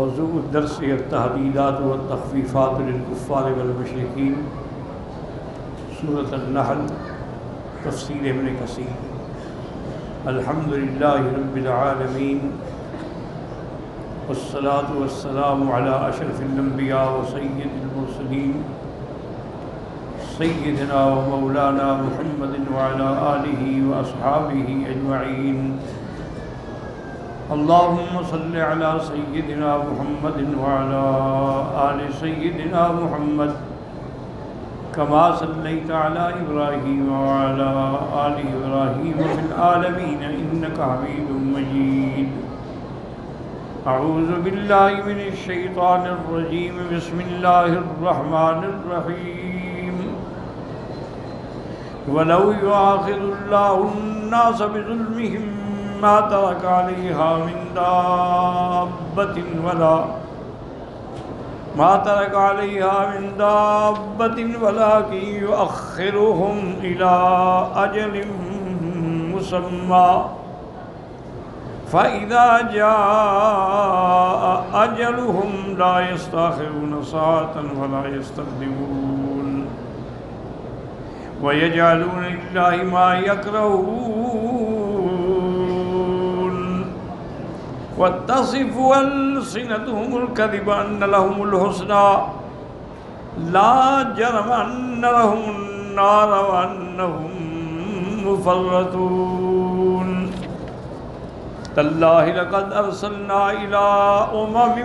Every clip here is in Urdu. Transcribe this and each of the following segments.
موضوع الدرس التحديدات والتخفيفات للكفار والمشركين سورة النحل تفسير ابن كثير. الحمد لله رب العالمين والصلاة والسلام على أشرف الأنبياء وسيد المرسلين سيدنا ومولانا محمد وعلى آله وأصحابه أجمعين. اللهم صل على سيدنا محمد وعلى آل سيدنا محمد كما صليت على إبراهيم وعلى آل إبراهيم في العالمين إنك حميد مجيد. أعوذ بالله من الشيطان الرجيم. بسم الله الرحمن الرحيم. ولو يؤاخذ الله الناس بظلمهم ما ترك عليها من دابة ولكن يؤخرهم إلى أجل مسمى فإذا جاء أجلهم لا يستأخرون ساعة ولا يستقدمون. ويجعلون لله ما يكرهون وتصف ألسنتهم الكذب أن لهم الحسنى لا جرم أن لهم النار وأنهم مفرطون. تالله لقد أرسلنا إلى أمم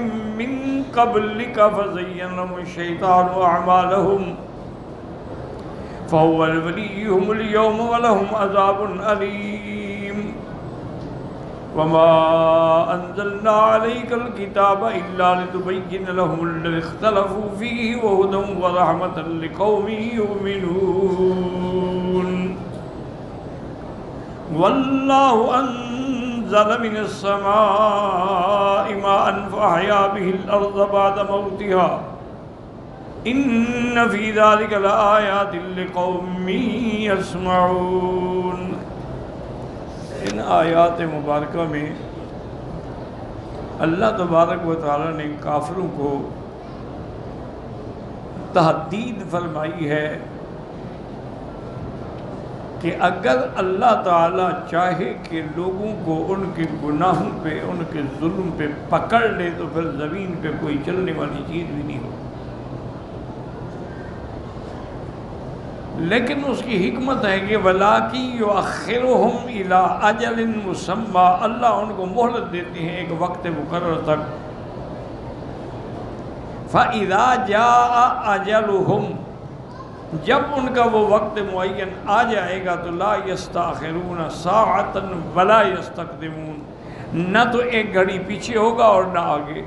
من قبلك فزين لهم الشيطان أعمالهم فهو وليهم اليوم ولهم عذاب أليم. وما أنزلنا عليك الكتاب إلا لتبين لهم الذي اختلفوا فيه وهدى ورحمة لقوم يؤمنون. والله أنزل من السماء ماء فأحيا به الأرض بعد موتها إن في ذلك لآيات لقوم يسمعون. ان آیات مبارکہ میں اللہ تبارک و تعالی نے کافروں کو تحدید فرمائی ہے کہ اگر اللہ تعالی چاہے کہ لوگوں کو ان کے گناہوں پہ ان کے ظلم پہ پکڑ لے تو پھر زمین پہ کوئی چلنے والی چیز بھی نہیں ہو. لیکن اس کی حکمت ہے کہ وَلَٰكِن يُؤَخِّرُهُمْ إِلَىٰ أَجَلٍ مُّسَمًّى. اللہ ان کو مہلت دیتے ہیں ایک وقت مقرر تک. فَإِذَا جَاءَ أَجَلُهُمْ. جب ان کا وہ وقت معین آ جائے گا تو لَا يَسْتَأْخِرُونَ سَاعَةً وَلَا يَسْتَقْدِمُونَ. نہ تو ایک گھڑی پیچھے ہوگا اور نہ آگے.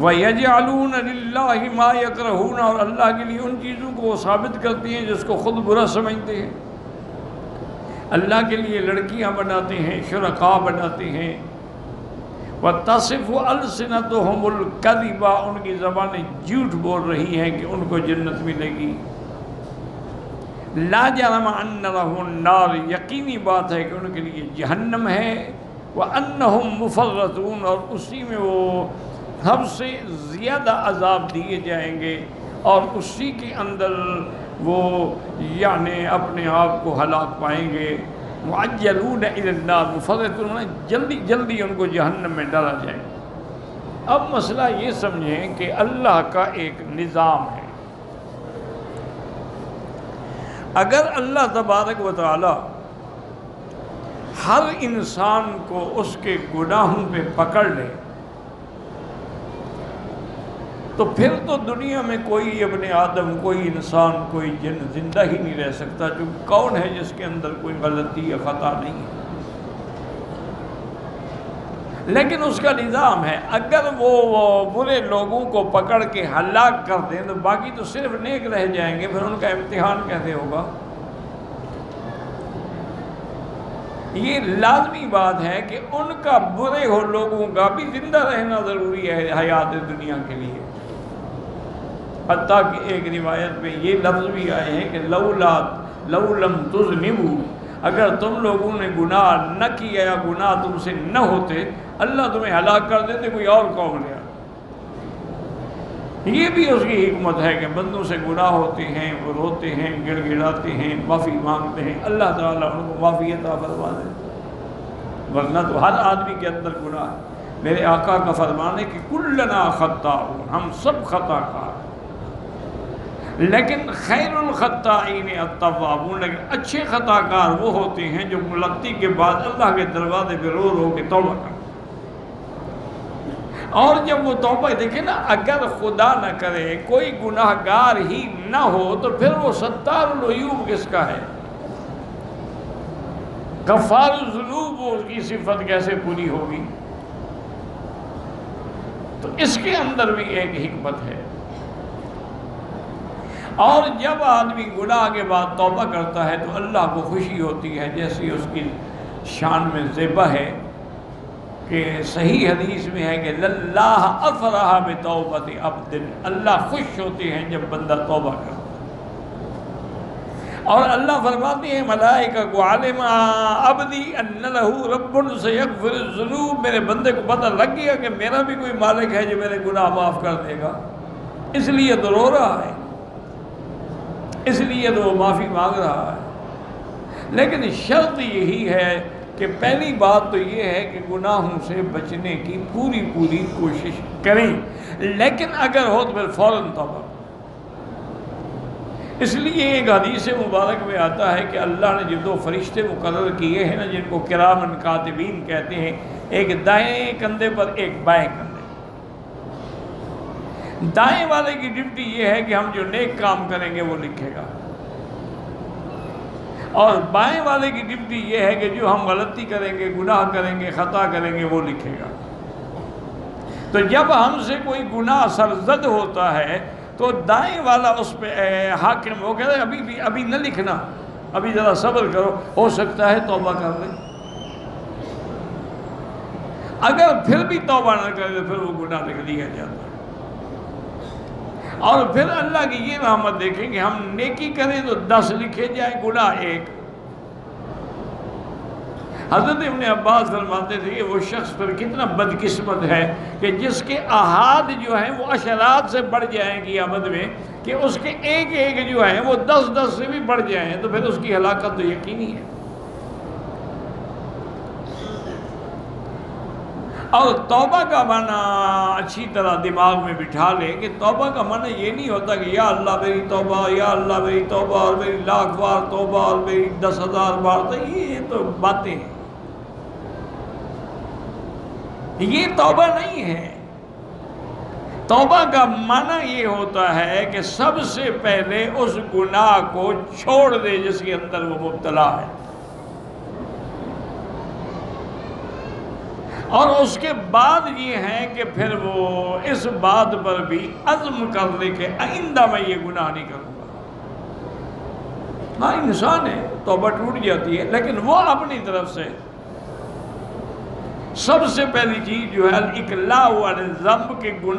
وَيَجْعَلُونَ لِلَّهِ مَا يَكْرَهُونَ. اور اللہ کے لیے ان چیزوں کو وہ ثابت کرتی ہیں جس کو خود برا سمجھتے ہیں. اللہ کے لیے لڑکیاں بناتے ہیں، شرکاء بناتے ہیں. وَتَصِفُ أَلْسِنَتُهُمُ الْكَذِبَ. ان کی زبانیں جھوٹ بول رہی ہیں کہ ان کو جنت ملے گی. لَا جَرَمَ أَنَّ لَهُمُ النَّارِ. یقینی بات ہے کہ ان کے لیے جہنم ہے. وَأَنَّهُمْ مُفَرَّطُونَ. اور اسی میں وہ سب سے زیادہ عذاب دیے جائیں گے اور اسی کے اندر وہ یعنی اپنے آپ کو ہلاک پائیں گے. مُعَجَّلُونَ إِلَى النَّارِ مُفَرِّطُونَ. جلدی جلدی ان کو جہنم میں ڈالا جائے. اب مسئلہ یہ سمجھیں کہ اللہ کا ایک نظام ہے. اگر اللہ تبارک و تعالی ہر انسان کو اس کے گناہوں پہ پکڑ لے تو پھر تو دنیا میں کوئی ابن آدم، کوئی انسان، کوئی جن زندہ ہی نہیں رہ سکتا. جو کون ہے جس کے اندر کوئی غلطی یا خطا نہیں ہے. لیکن اس کا نظام ہے. اگر وہ برے لوگوں کو پکڑ کے ہلاک کر دیں تو باقی تو صرف نیک رہ جائیں گے. پھر ان کا امتحان کیسے ہوگا؟ یہ لازمی بات ہے کہ ان کا برے ہو لوگوں کا بھی زندہ رہنا ضروری ہے حیات دنیا کے لیے. حتیٰ کہ ایک روایت میں یہ لفظ بھی آئے ہیں کہ لو لم تذنبوا اگر تم لوگوں نے گناہ نہ کیا یا گناہ تم سے نہ ہوتے اللہ تمہیں ہلاک کر دیتے کوئی اور قوم لے آتا۔ یہ بھی اس کی حکمت ہے کہ بندوں سے گناہ ہوتے ہیں، وہ روتے ہیں، گڑ گڑاتے ہیں، معافی مانگتے ہیں، اللہ تعالیٰ ان کو معافی عطا فرما دے، ورنہ تو ہر آدمی کے اندر گناہ ہے۔ میرے آقا کا فرمان ہے کہ کلنا خطاؤن، ہم سب خطا کار، لیکن خیر الخطائین التوابون، لیکن اچھے خطا کار وہ ہوتے ہیں جو غلطی کے بعد اللہ کے دروازے پہ رو رو کے توبہ کرتے۔ اور جب وہ توبہ دیکھیں نا، اگر خدا نہ کرے کوئی گناہ گار ہی نہ ہو تو پھر وہ ستار العیوب کس کا ہے؟ غفار الذنوب، وہ اس کی صفت کیسے پوری ہوگی؟ تو اس کے اندر بھی ایک حکمت ہے۔ اور جب آدمی گناہ کے بعد توبہ کرتا ہے تو اللہ کو خوشی ہوتی ہے، جیسی اس کی شان میں ذبح ہے کہ صحیح حدیث میں ہے کہ للہ افرح بتوبۃ عبد، اللہ خوش ہوتے ہیں جب بندہ توبہ کرتا ہے۔ اور اللہ فرماتے ہیں ملائکہ کو علم عبدی ان لہ رب سیغفر الذنوب، میرے بندے کو پتہ لگ گیا کہ میرا بھی کوئی مالک ہے جو میرے گناہ معاف کر دے گا، اس لیے تو رو رہا ہے، اس لیے تو وہ معافی مانگ رہا ہے۔ لیکن شرط یہی ہے کہ پہلی بات تو یہ ہے کہ گناہوں سے بچنے کی پوری کوشش کریں، لیکن اگر ہو تو پھر فوراً توبہ۔ اس لیے ایک حدیث مبارک میں آتا ہے کہ اللہ نے جو دو فرشتے مقرر کیے ہیں نا، جن کو کرامن کاتبین کہتے ہیں، ایک دائیں کندھے پر ایک بائیں کندھے۔ دائیں والے کی ڈیوٹی یہ ہے کہ ہم جو نیک کام کریں گے وہ لکھے گا، اور بائیں والے کی ڈیوٹی یہ ہے کہ جو ہم غلطی کریں گے، گناہ کریں گے، خطا کریں گے وہ لکھے گا۔ تو جب ہم سے کوئی گناہ سرزد ہوتا ہے تو دائیں والا اس پہ حاکم ہو کہتا ہے ابھی نہ لکھنا، ابھی ذرا صبر کرو، ہو سکتا ہے توبہ کر لیں۔ اگر پھر بھی توبہ نہ کرے تو پھر وہ گناہ لکھ دیا جاتا ہے۔ اور پھر اللہ کی یہ رحمت دیکھیں کہ ہم نیکی کریں تو 10 لکھے جائیں، گناہ 1۔ حضرت ابن عباس فرماتے تھے کہ وہ شخص پر کتنا بدقسمت ہے کہ جس کے احاد جو ہیں وہ عشرات سے بڑھ جائیں قیامت میں، کہ اس کے ایک جو ہیں وہ 10 سے بھی بڑھ جائیں، تو پھر اس کی ہلاکت تو یقینی ہے۔ اور توبہ کا معنی اچھی طرح دماغ میں بٹھا لیں کہ توبہ کا معنی یہ نہیں ہوتا کہ یا اللہ میری توبہ، یا اللہ میری توبہ، اور میری 1,00,000 بار توبہ، اور میری 10,000 بار تو یہ تو باتیں ہیں، یہ توبہ نہیں ہے۔ توبہ کا معنی یہ ہوتا ہے کہ سب سے پہلے اس گناہ کو چھوڑ دے جس کے اندر وہ مبتلا ہے، اور اس کے بعد یہ ہے کہ پھر وہ اس بات پر بھی عزم کر لے کہ آئندہ میں یہ گناہ نہیں کروں گا۔ ہاں انسان ہے، توبہ ٹوٹ جاتی ہے، لیکن وہ اپنی طرف سے سب سے پہلی چیز جو ہے الاقلاع عن الذنب، کہ وہ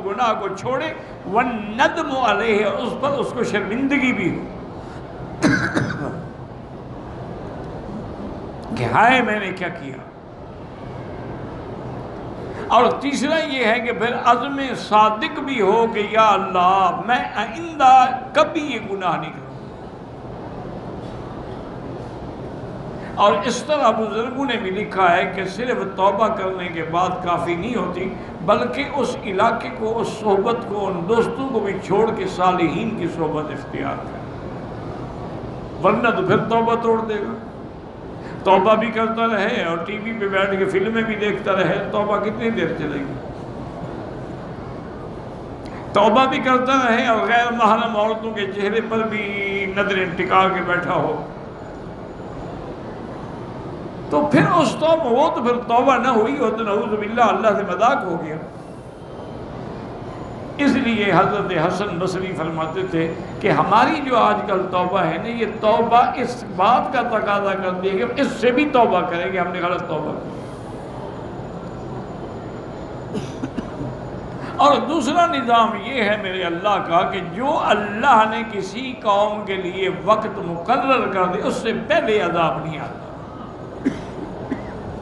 گناہ کو چھوڑے، والندم علیہ، اس پر اس کو شرمندگی بھی ہو کہ ہائے میں نے کیا کیا۔ اور تیسرا یہ ہے کہ پھر عزم صادق بھی ہو کہ یا اللہ میں آئندہ کبھی یہ گناہ نہیں کروں۔ اور اس طرح بزرگوں نے بھی لکھا ہے کہ صرف توبہ کرنے کے بعد کافی نہیں ہوتی، بلکہ اس علاقے کو، اس صحبت کو، ان دوستوں کو بھی چھوڑ کے صالحین کی صحبت اختیار کرے، ورنہ تو پھر توبہ توڑ دے گا۔ توبہ بھی کرتا رہے اور ٹی وی پہ بیٹھ کے فلمیں بھی دیکھتا رہے، توبہ کتنی دیر چلے گی؟ توبہ بھی کرتا رہے اور غیر محرم عورتوں کے چہرے پر بھی نظریں ٹکا کے بیٹھا ہو، تو پھر اس توبہ، وہ تو پھر توبہ نہ ہوئی ہو تو نعوذ باللہ اللہ سے مذاق ہو گیا۔ اس لیے حضرت حسن بصری فرماتے تھے کہ ہماری جو آج کل توبہ ہے نا، یہ توبہ اس بات کا تقاضا کرتی ہے کہ اس سے بھی توبہ کریں کہ ہم نے غلط توبہ کی، اور دوسرا نظام یہ ہے میرے اللہ کا کہ جو اللہ نے کسی قوم کے لیے وقت مقرر کر دے اس سے پہلے عذاب نہیں آتا۔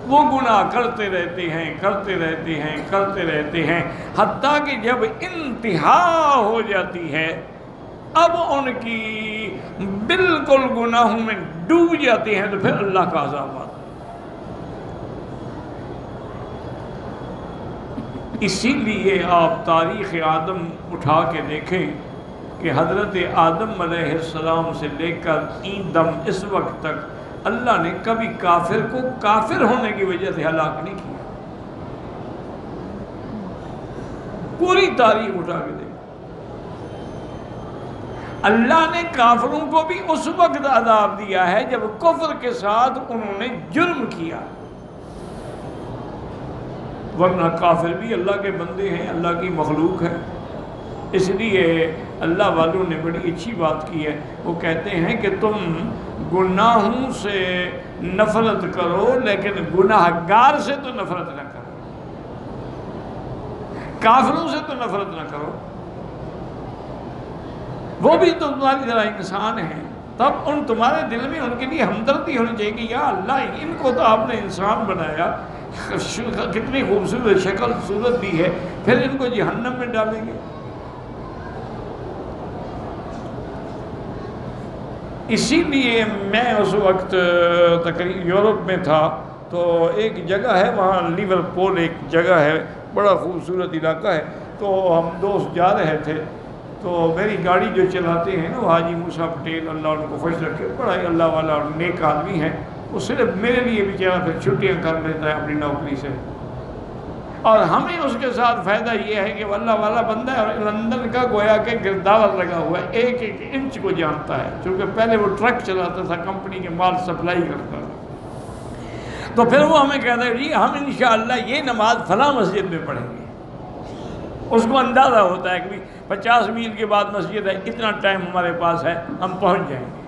وہ گناہ کرتے رہتے ہیں کرتے رہتے ہیں کرتے رہتے ہیں، حتیٰ کہ جب انتہا ہو جاتی ہے، اب ان کی بالکل گناہوں میں ڈوب جاتے ہیں، تو پھر اللہ کا عذاب آتا ہے۔ اسی لیے آپ تاریخ آدم اٹھا کے دیکھیں کہ حضرت آدم علیہ السلام سے لے کر این دم اس وقت تک اللہ نے کبھی کافر کو کافر ہونے کی وجہ سے ہلاک نہیں کیا۔ پوری تاریخ اٹھا کے دیکھیں، اللہ نے کافروں کو بھی اس وقت عذاب دیا ہے جب کفر کے ساتھ انہوں نے جرم کیا، ورنہ کافر بھی اللہ کے بندے ہیں، اللہ کی مخلوق ہے۔ اس لیے اللہ والوں نے بڑی اچھی بات کی ہے، وہ کہتے ہیں کہ تم گناہوں سے نفرت کرو لیکن گناہ گار سے تو نفرت نہ کرو، کافروں سے تو نفرت نہ کرو، وہ بھی تو تمہاری طرح انسان ہیں۔ تب ان تمہارے دل میں ان کے لیے ہمدردی ہونی چاہیے کہ یا اللہ ان کو تو آپ نے انسان بنایا، کتنی خوبصورت شکل صورت دی ہے، پھر ان کو جہنم میں ڈالیں گے۔ اسی لیے میں اس وقت تقریباً یورپ میں تھا، تو ایک جگہ ہے وہاں لیورپول ایک جگہ ہے، بڑا خوبصورت علاقہ ہے، تو ہم دوست جا رہے تھے، تو میری گاڑی جو چلاتے ہیں نا وہ حاجی موسیٰ پٹیل، اللہ ان کو خوش رکھے، بڑا ہی اللہ والا اور نیک آدمی ہے، وہ صرف میرے لیے بیچارہ پھر چھٹیاں کر لیتا ہے اپنی نوکری سے، اور ہمیں اس کے ساتھ فائدہ یہ ہے کہ وہ اللہ والا بندہ ہے اور لندن کا گویا کہ گرداور لگا ہوا ہے، ایک ایک انچ کو جانتا ہے، چونکہ پہلے وہ ٹرک چلاتا تھا، کمپنی کے مال سپلائی کرتا تھا، تو پھر وہ ہمیں کہتا ہے جی ہم انشاءاللہ یہ نماز فلاں مسجد میں پڑھیں گے، اس کو اندازہ ہوتا ہے کہ 50 میل کے بعد مسجد ہے، اتنا ٹائم ہمارے پاس ہے، ہم پہنچ جائیں گے۔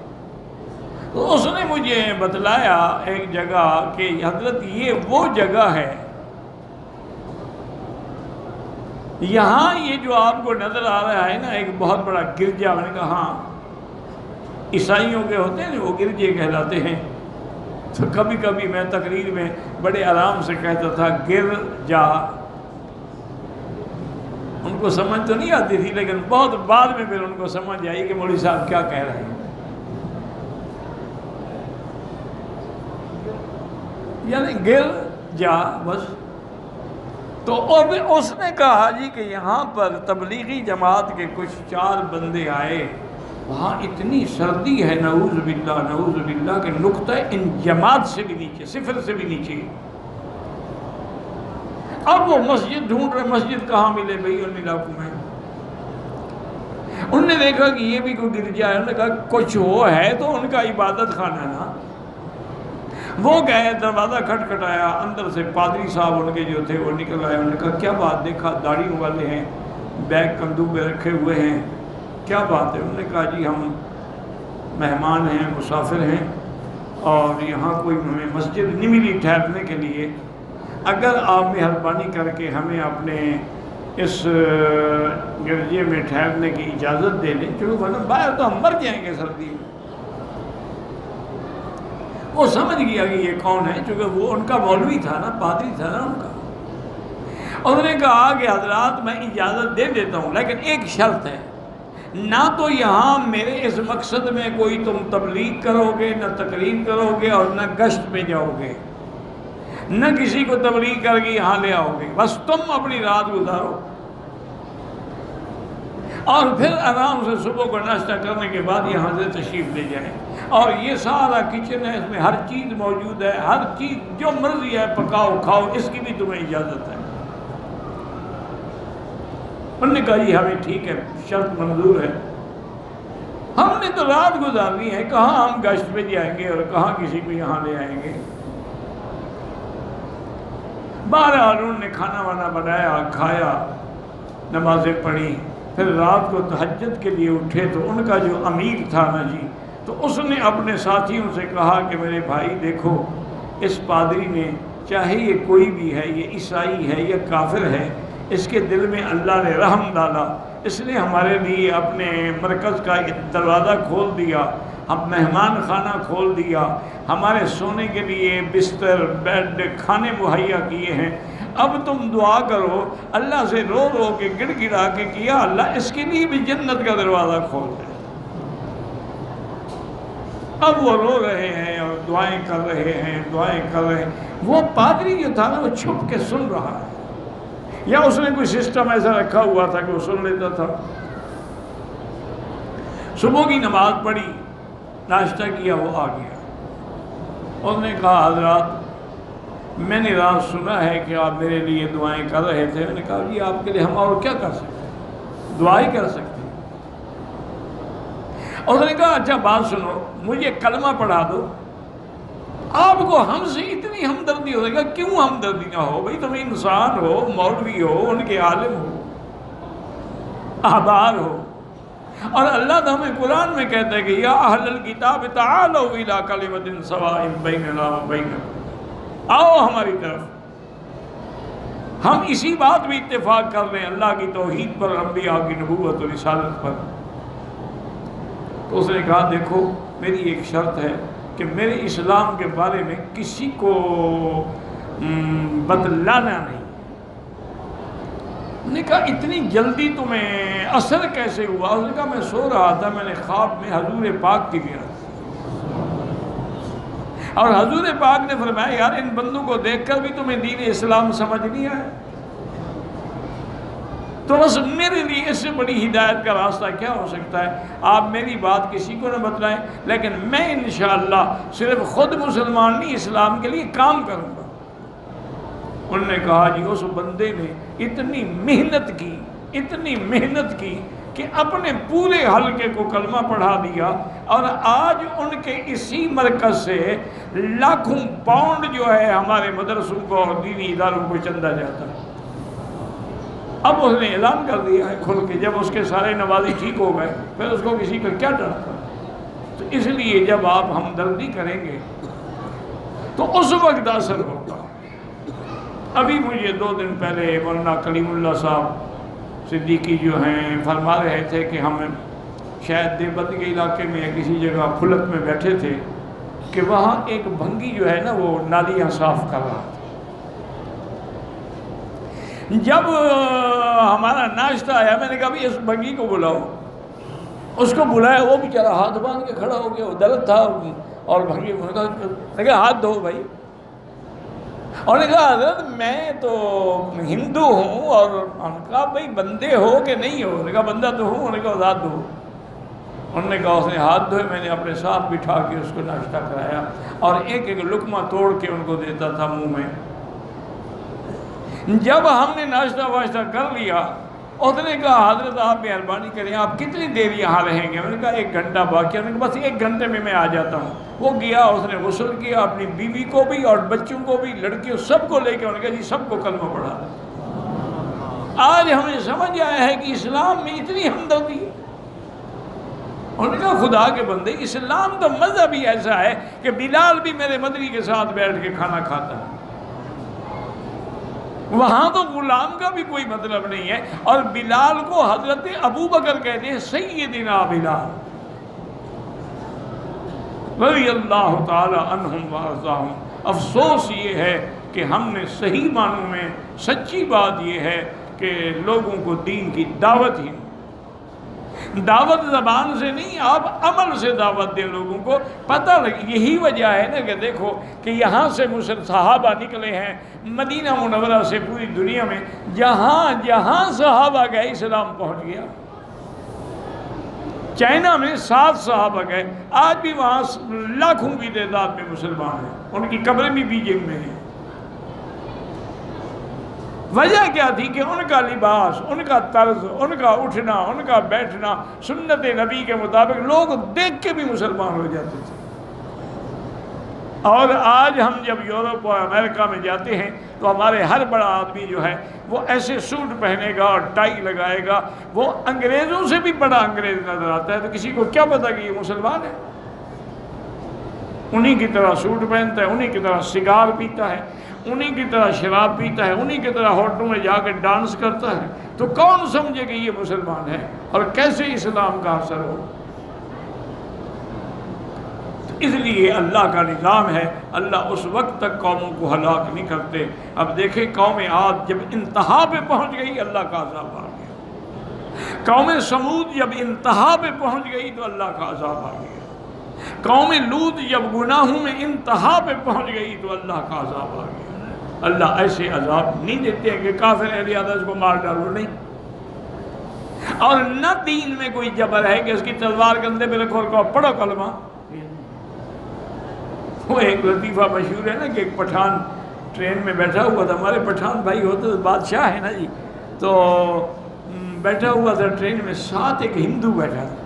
تو اس نے مجھے بتلایا ایک جگہ کہ حضرت یہ وہ جگہ ہے، یہاں یہ جو آپ کو نظر آ رہا ہے نا ایک بہت بڑا گرجا، میں نے کہا ہاں عیسائیوں کے ہوتے ہیں وہ گرجے کہلاتے ہیں، تو کبھی کبھی میں تقریر میں بڑے آرام سے کہتا تھا گر جا، ان کو سمجھ تو نہیں آتی تھی لیکن بہت بعد میں پھر ان کو سمجھ آئی کہ مولوی صاحب کیا کہہ رہے ہیں، یعنی گر جا بس۔ تو اس نے کہا جی کہ یہاں پر تبلیغی جماعت کے کچھ 4 بندے آئے، وہاں اتنی سردی ہے نعوذ باللہ کہ نقطہ ان جماعت سے بھی نیچے، 0 سے بھی نیچے۔ اب وہ مسجد ڈھونڈ رہے، مسجد کہاں ملے بھئی ان علاقوں میں، انہوں نے دیکھا کہ یہ بھی کوئی گرجا ہے، انہوں نے کہا کچھ وہ ہے تو ان کا عبادت خانہ نا، وہ گئے دروازہ کھٹکھٹایا، اندر سے پادری صاحب ان کے جو تھے وہ نکل آئے، انہوں نے کہا کیا بات، دیکھا داڑھی والے ہیں، بیگ کندھوں پہ رکھے ہوئے ہیں، کیا بات ہے؟ انہوں نے کہا جی ہم مہمان ہیں، مسافر ہیں، اور یہاں کوئی ہمیں مسجد نہیں ملی ٹھہرنے کے لیے، اگر آپ مہربانی کر کے ہمیں اپنے اس گرجے میں ٹھہرنے کی اجازت دے لیں، کیونکہ ورنہ باہر تو ہم مر جائیں گے سردی میں۔ وہ سمجھ گیا کہ یہ کون ہے، چونکہ وہ ان کا مولوی تھا نا، پادری تھا نا ان کا۔ انہوں نے کہا کہ حضرات میں اجازت دے دیتا ہوں لیکن ایک شرط ہے، نہ تو یہاں میرے اس مقصد میں کوئی تم تبلیغ کرو گے، نہ تقریر کرو گے، اور نہ گشت پہ جاؤ گے، نہ کسی کو تبلیغ کر کے یہاں لے آؤ گے، بس تم اپنی رات گزارو اور پھر آرام سے صبح کو ناشتہ کرنے کے بعد یہاں سے تشریف لے جائیں، اور یہ سارا کچن ہے، اس میں ہر چیز موجود ہے، ہر چیز جو مرضی ہے پکاؤ کھاؤ، اس کی بھی تمہیں اجازت ہے۔ انہوں نے کہا جی ہمیں ٹھیک ہے، شرط منظور ہے، ہم نے تو رات گزارنی ہے، کہاں ہم گشت پہ جائیں گے اور کہاں کسی کو یہاں لے آئیں گے۔ بہرحال انہوں نے کھانا وانا بنایا، کھایا، نمازیں پڑھی، پھر رات کو تہجد کے لیے اٹھے، تو ان کا جو امیر تھا نا جی، تو اس نے اپنے ساتھیوں سے کہا کہ میرے بھائی دیکھو، اس پادری نے، چاہے یہ کوئی بھی ہے، یہ عیسائی ہے یا کافر ہے، اس کے دل میں اللہ نے رحم ڈالا، اس نے ہمارے لیے اپنے مرکز کا دروازہ کھول دیا، ہم مہمان خانہ کھول دیا، ہمارے سونے کے لیے بستر، بیڈ، کھانے مہیا کیے ہیں۔ اب تم دعا کرو، اللہ سے رو رو کے گڑ گڑا کے کیا اللہ اس کے لیے بھی جنت کا دروازہ کھول دے۔ اب وہ رو رہے ہیں اور دعائیں کر رہے ہیں، دعائیں کر رہے ہیں۔ وہ پادری جو تھا نا وہ چھپ کے سن رہا ہے، یا اس نے کوئی سسٹم ایسا رکھا ہوا تھا کہ وہ سن لیتا تھا۔ صبح کی نماز پڑھی، ناشتہ کیا، وہ آ گیا۔ اس نے کہا حضرات میں نے رات سنا ہے کہ آپ میرے لیے دعائیں کر رہے تھے۔ میں نے کہا جی آپ کے لیے ہم اور کیا کر سکتے ہیں، دعا ہی کر سکتے ہیں۔ اور اس نے کہا اچھا بات سنو، مجھے کلمہ پڑھا دو۔ آپ کو ہم سے اتنی ہمدردی ہو گا، کیوں ہمدردی نہ ہو بھائی، تم انسان ہو، مولوی ہو، ان کے عالم ہو، احبار ہو، اور اللہ تو ہمیں قرآن میں کہتا ہے کہ یا اہل الکتاب تعالوا الی کلمۃ سواء بیننا وبینکم، آؤ ہماری طرف، ہم اسی بات بھی اتفاق کر رہے ہیں، اللہ کی توحید پر، انبیاء کی نبوت و رسالت پر۔ تو اس نے کہا دیکھو میری ایک شرط ہے کہ میرے اسلام کے بارے میں کسی کو بتلانا نہیں۔ میں نے کہا اتنی جلدی تمہیں اثر کیسے ہوا؟ اس نے کہا میں سو رہا تھا، میں نے خواب میں حضور پاک کی گیا، اور حضور پاک نے فرمایا یار ان بندوں کو دیکھ کر بھی تمہیں دین اسلام سمجھ نہیں آیا، تو بس میرے لیے اس سے بڑی ہدایت کا راستہ کیا ہو سکتا ہے؟ آپ میری بات کسی کو نہ بتلائیں، لیکن میں انشاءاللہ صرف خود مسلمان نہیں، اسلام کے لیے کام کروں گا۔ انہوں نے کہا جی اس بندے نے اتنی محنت کی کہ اپنے پورے حلقے کو کلمہ پڑھا دیا، اور آج ان کے اسی مرکز سے لاکھوں پاؤنڈ جو ہے ہمارے مدرسوں کو اور دینی اداروں کو چندہ جاتا ہے۔ اب اس نے اعلان کر دیا ہے کھل کے، جب اس کے سارے نوازی ٹھیک ہو گئے پھر اس کو کسی کا کیا ڈر تھا؟ تو اس لیے جب آپ ہمدردی کریں گے تو اس وقت اثر ہوگا۔ ابھی مجھے 2 دن پہلے مولانا کلیم اللہ صاحب صدیقی جو ہیں فرما رہے تھے کہ ہم شاید دیوبند کے علاقے میں یا کسی جگہ پھلک میں بیٹھے تھے کہ وہاں ایک بھنگی جو ہے نا وہ نالیاں صاف کر رہا تھا۔ جب ہمارا ناشتہ آیا میں نے کہا بھی اس بھنگی کو بلاؤ، اس کو بلایا، وہ بیچارہ ہاتھ باندھ کے کھڑا ہو گیا، وہ درد تھا، اور بھنگی نے کہا ہاتھ دھو بھائی، اور نے کہا حضرت میں تو ہندو ہوں، اور انہوں نے کہا بھائی بندے ہو کہ نہیں ہو؟ انہوں نے کہا بندہ تو ہوں۔ انہوں نے کہا ہاتھ دھو۔ انہوں نے کہا اس نے ہاتھ دھوئے، میں نے اپنے ساتھ بٹھا کے اس کو ناشتہ کرایا اور ایک ایک لقمہ توڑ کے ان کو دیتا تھا منہ میں۔ جب ہم نے ناشتہ واشتہ کر لیا اس نے کہا حضرت آپ مہربانی کریں آپ کتنی دیر یہاں رہیں گے؟ میں نے کہا 1 گھنٹہ باقی۔ انہوں نے کہا بس 1 گھنٹے میں آ جاتا ہوں۔ وہ گیا، اس نے غسل کیا، اپنی بیوی کو بھی اور بچوں کو بھی، لڑکیوں سب کو لے کے، انہوں نے کہا جی سب کو کلمہ پڑھا۔ آج ہمیں سمجھ آیا ہے کہ اسلام میں اتنی ہمدردی ہے۔ انہوں نے کہا خدا کے بندے اسلام تو مذہب ہی ایسا ہے کہ بلال بھی میرے مدنی کے ساتھ بیٹھ کے کھانا کھاتا ہے، وہاں تو غلام کا بھی کوئی مطلب نہیں ہے، اور بلال کو حضرت ابو بکر کہتے ہیں سیدنا بلال رضی اللہ تعالی عنہم وارضاہم۔ افسوس یہ ہے کہ ہم نے صحیح معنوں میں سچی بات یہ ہے کہ لوگوں کو دین کی دعوت ہی دعوت زبان سے نہیں، آپ عمل سے دعوت دیں لوگوں کو پتہ لگے۔ یہی وجہ ہے نا کہ دیکھو کہ یہاں سے صحابہ نکلے ہیں مدینہ منورہ سے پوری دنیا میں، جہاں جہاں صحابہ گئے اسلام پہنچ گیا۔ چائنا میں 7 صحابہ گئے، آج بھی وہاں لاکھوں کی تعداد میں مسلمان ہیں، ان کی قبریں بھی بیجنگ میں ہیں۔ وجہ کیا تھی کہ ان کا لباس، ان کا طرز، ان کا اٹھنا، ان کا بیٹھنا سنت نبی کے مطابق، لوگ دیکھ کے بھی مسلمان ہو جاتے تھے۔ اور آج ہم جب یورپ اور امریکہ میں جاتے ہیں تو ہمارے ہر بڑا آدمی جو ہے وہ ایسے سوٹ پہنے گا اور ٹائی لگائے گا، وہ انگریزوں سے بھی بڑا انگریز نظر آتا ہے، تو کسی کو کیا پتا کہ یہ مسلمان ہے؟ انہی کی طرح سوٹ پہنتا ہے، انہی کی طرح سگار پیتا ہے، انہی کی طرح شراب پیتا ہے، انہی کی طرح ہوٹلوں میں جا کے ڈانس کرتا ہے، تو کون سمجھے کہ یہ مسلمان ہے اور کیسے اسلام کا اثر ہو؟ اس لیے اللہ کا نظام ہے، اللہ اس وقت تک قوموں کو ہلاک نہیں کرتے۔ اب دیکھیں قوم عاد جب انتہا پہ پہنچ گئی اللہ کا عذاب آ گیا، قوم سمود جب انتہا پہ پہنچ گئی تو اللہ کا عذاب آ گیا، قوم لوط جب گناہوں میں انتہا پہ پہنچ گئی تو اللہ کا عذاب آ گیا۔ اللہ ایسے عذاب نہیں دیتے ہیں کہ کافر ہے لہذا اس کو مار ڈالو، نہیں۔ اور نہ دین میں کوئی جبر ہے کہ اس کی تلوار کندھے پہ رکھو اور کہو پڑھو کلمہ۔ وہ ایک لطیفہ مشہور ہے نا کہ ایک پٹھان ٹرین میں بیٹھا ہوا تھا، ہمارے پٹھان بھائی ہوتے تو بادشاہ ہے نا جی، تو بیٹھا ہوا تھا ٹرین میں، ساتھ ایک ہندو بیٹھا تھا،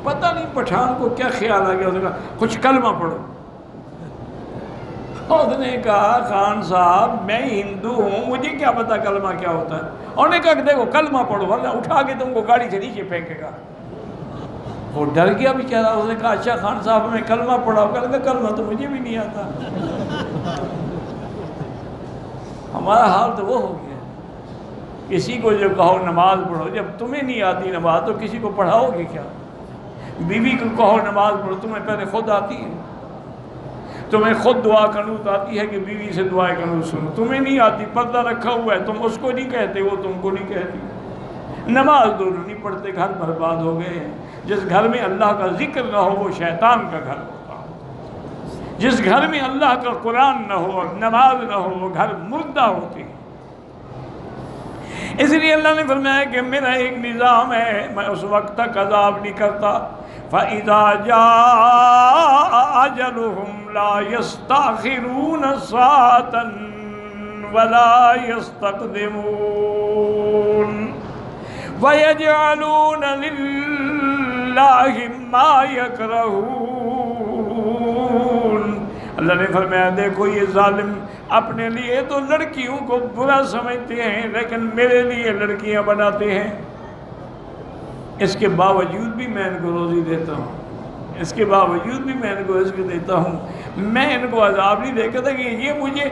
پتہ نہیں پٹھان کو کیا خیال آ گیا، اس نے کہا کچھ کلمہ پڑھو۔ اس نے کہا خان صاحب میں ہندو ہوں، مجھے کیا پتا کلمہ کیا ہوتا ہے؟ انہوں نے کہا کہ دیکھو کلمہ پڑھو ورنہ اٹھا کے تم کو گاڑی سے نیچے پھینکے گا۔ وہ ڈر گیا بیچارہ، اس نے کہا اچھا خان صاحب ہمیں کلمہ پڑھاؤ۔ کہا کلمہ تو مجھے بھی نہیں آتا۔ ہمارا حال تو وہ ہو گیا، کسی کو جو کہو نماز پڑھو، جب تمہیں نہیں آتی نماز تو کسی کو پڑھاؤ گے کیا؟ بیوی کو کہو نماز پڑھو، تمہیں پہلے خود آتی ہے، تمہیں خود دعا قنوت آتی ہے کہ بیوی سے دعائے قنوت سنو، تمہیں نہیں آتی، پردہ رکھا ہوا ہے، تم اس کو نہیں کہتے، وہ تم کو نہیں کہتی، نماز دونوں نہیں پڑھتے، گھر برباد ہو گئے ہیں۔ جس گھر میں اللہ کا ذکر نہ ہو وہ شیطان کا گھر ہوتا ہے، جس گھر میں اللہ کا قرآن نہ ہو اور نماز نہ ہو وہ گھر مردہ ہوتے ہیں۔ اس لیے اللہ نے فرمایا کہ میرا ایک نظام ہے، میں اس وقت تک عذاب نہیں کرتا، فَإِذَا جَاءَ أَجَلُهُمْ لَا يَسْتَأْخِرُونَ سَاعَةً وَلَا يَسْتَقْدِمُونَ وَيَجْعَلُونَ لِلَّهِ مَا يَكْرَهُونَ۔ اللہ نے فرمایا دیکھو یہ ظالم اپنے لیے تو لڑکیوں کو برا سمجھتے ہیں لیکن میرے لیے لڑکیاں بناتے ہیں، اس کے باوجود بھی میں ان کو روزی دیتا ہوں، اس کے باوجود بھی میں ان کو رزق دیتا ہوں، میں ان کو عذاب نہیں دیکھتا تھا کہ یہ مجھے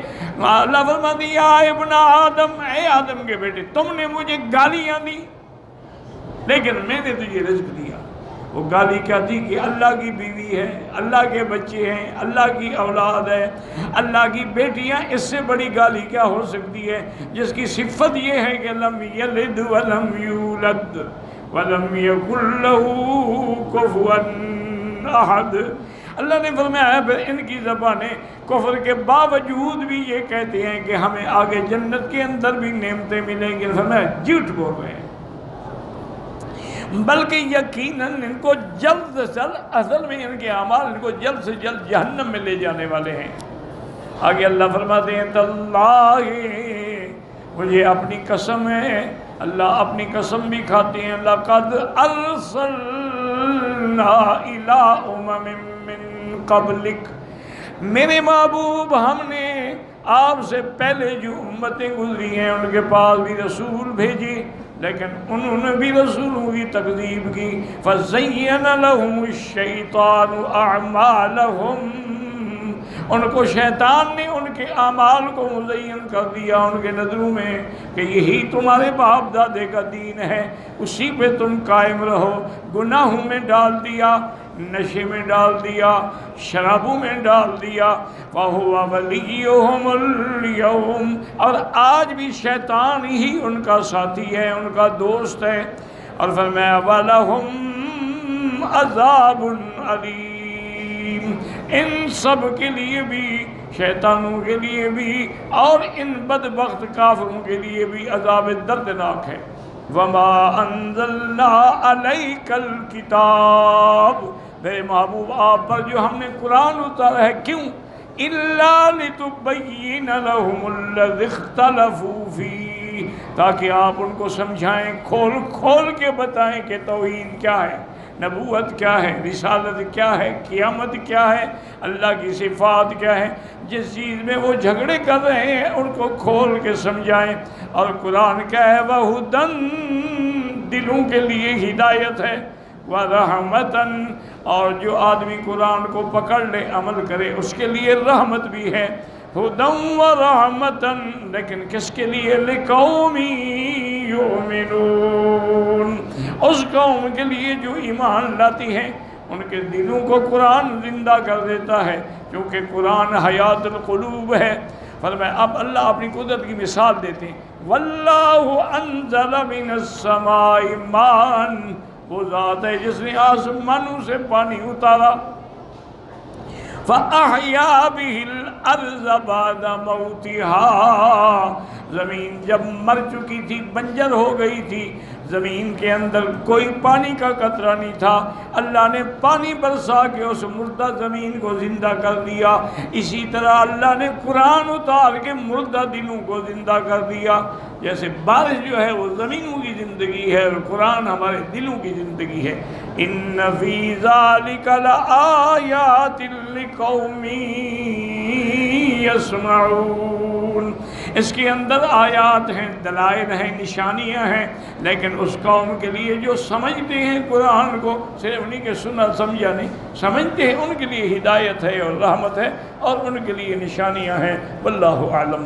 اللہ فرماتی ہے یا ابن آدم، اے آدم کے بیٹے تم نے مجھے گالیاں دی لیکن میں نے تجھے رزق دیا۔ وہ گالی کیا تھی کہ اللہ کی بیوی ہے، اللہ کے بچے ہیں، اللہ کی اولاد ہے، اللہ کی بیٹیاں، اس سے بڑی گالی کیا ہو سکتی ہے جس کی صفت یہ ہے کہ لم یلد ولم یولد وَلَمْ يَكُنْ لَهُ كُفُوًا أَحَدٌ۔ اللہ نے فرمایا پھر ان کی زبانیں کفر کے باوجود بھی یہ کہتے ہیں کہ ہمیں آگے جنت کے اندر بھی نعمتیں ملیں گی، فرمایا جھوٹ بول رہے ہیں، بلکہ یقیناً ان کو جلد سے جلد، اصل میں ان کے اعمال ان کو جلد سے جلد جہنم میں لے جانے والے ہیں۔ آگے اللہ فرماتے ہیں تاللہ، مجھے اپنی قسم ہے، اللہ اپنی قسم بھی کھاتے ہیں، لقد ارسلنا الی امم من قبلک، میرے محبوب ہم نے آپ سے پہلے جو امتیں گزری ہیں ان کے پاس بھی رسول بھیجی لیکن انہوں نے بھی رسولوں کی تکذیب کی، فَزَيَّنَ لَهُمُ الشَّيْطَانُ أَعْمَالَهُمْ، ان کو شیطان نے ان کے اعمال کو مزین کر دیا ان کے نظروں میں کہ یہی تمہارے باپ دادے کا دین ہے، اسی پہ تم قائم رہو، گناہوں میں ڈال دیا، نشے میں ڈال دیا، شرابوں میں ڈال دیا، وَهُوَ وَلِيُّهُمُ الْيَوْمِ، اور آج بھی شیطان ہی ان کا ساتھی ہے، ان کا دوست ہے، اور فرمایا وَلَهُمْ عَذَابٌ عَلِيمٌ، ان سب کے لیے بھی، شیطانوں کے لیے بھی اور ان بدبخت کافروں کے لیے بھی عذاب دردناک ہے۔ وَمَا أَنزَلْنَا عَلَيْكَ الْكِتَابِ، میرے محبوب آپ پر جو ہم نے قرآن اتارا ہے، کیوں؟ إِلَّا لِتُبَيِّنَ لَهُمُ الَّذِي اخْتَلَفُوا فِيهِ، تاکہ آپ ان کو سمجھائیں، کھول کھول کے بتائیں کہ توحید کیا ہے، نبوت کیا ہے، رسالت کیا ہے، قیامت کیا ہے، اللہ کی صفات کیا ہے، جس چیز میں وہ جھگڑے کر رہے ہیں ان کو کھول کے سمجھائیں۔ اور قرآن کیا ہے، وَهُدًى، دلوں کے لیے ہدایت ہے، وَرَحْمَةً، اور جو آدمی قرآن کو پکڑ لے عمل کرے اس کے لیے رحمت بھی ہے۔ ہدی ورحمتن، لیکن کس کے لیے؟ لقوم یؤمنون، اس قوم کے لیے جو ایمان لاتی ہے، ان کے دلوں کو قرآن زندہ کر دیتا ہے، کیونکہ قرآن حیات القلوب ہے۔ فرمایا اب اللہ اپنی قدرت کی مثال دیتے ہیں، واللہ انزل من السماء ماء، وہ ذات ہے جس نے آسمانوں سے پانی اتارا، فَأَحْيَا بِهِ الْأَرْضَ بَعْدَ مَوْتِهَا، زمین جب مر چکی تھی، بنجر ہو گئی تھی، زمین کے اندر کوئی پانی کا قطرہ نہیں تھا، اللہ نے پانی برسا کے اس مردہ زمین کو زندہ کر دیا۔ اسی طرح اللہ نے قرآن اتار کے مردہ دلوں کو زندہ کر دیا۔ جیسے بارش جو ہے وہ زمینوں کی زندگی ہے، اور قرآن ہمارے دلوں کی زندگی ہے۔ ان فی ذالک لآیات لقوم یسمعون، اس کے اندر آیات ہیں، دلائل ہیں، نشانیاں ہیں، لیکن اس قوم کے لیے جو سمجھتے ہیں قرآن کو، صرف انہیں کے سنا سمجھا نہیں، سمجھتے ہیں، ان کے لیے ہدایت ہے اور رحمت ہے، اور ان کے لیے نشانیاں ہیں۔ واللہ اعلم۔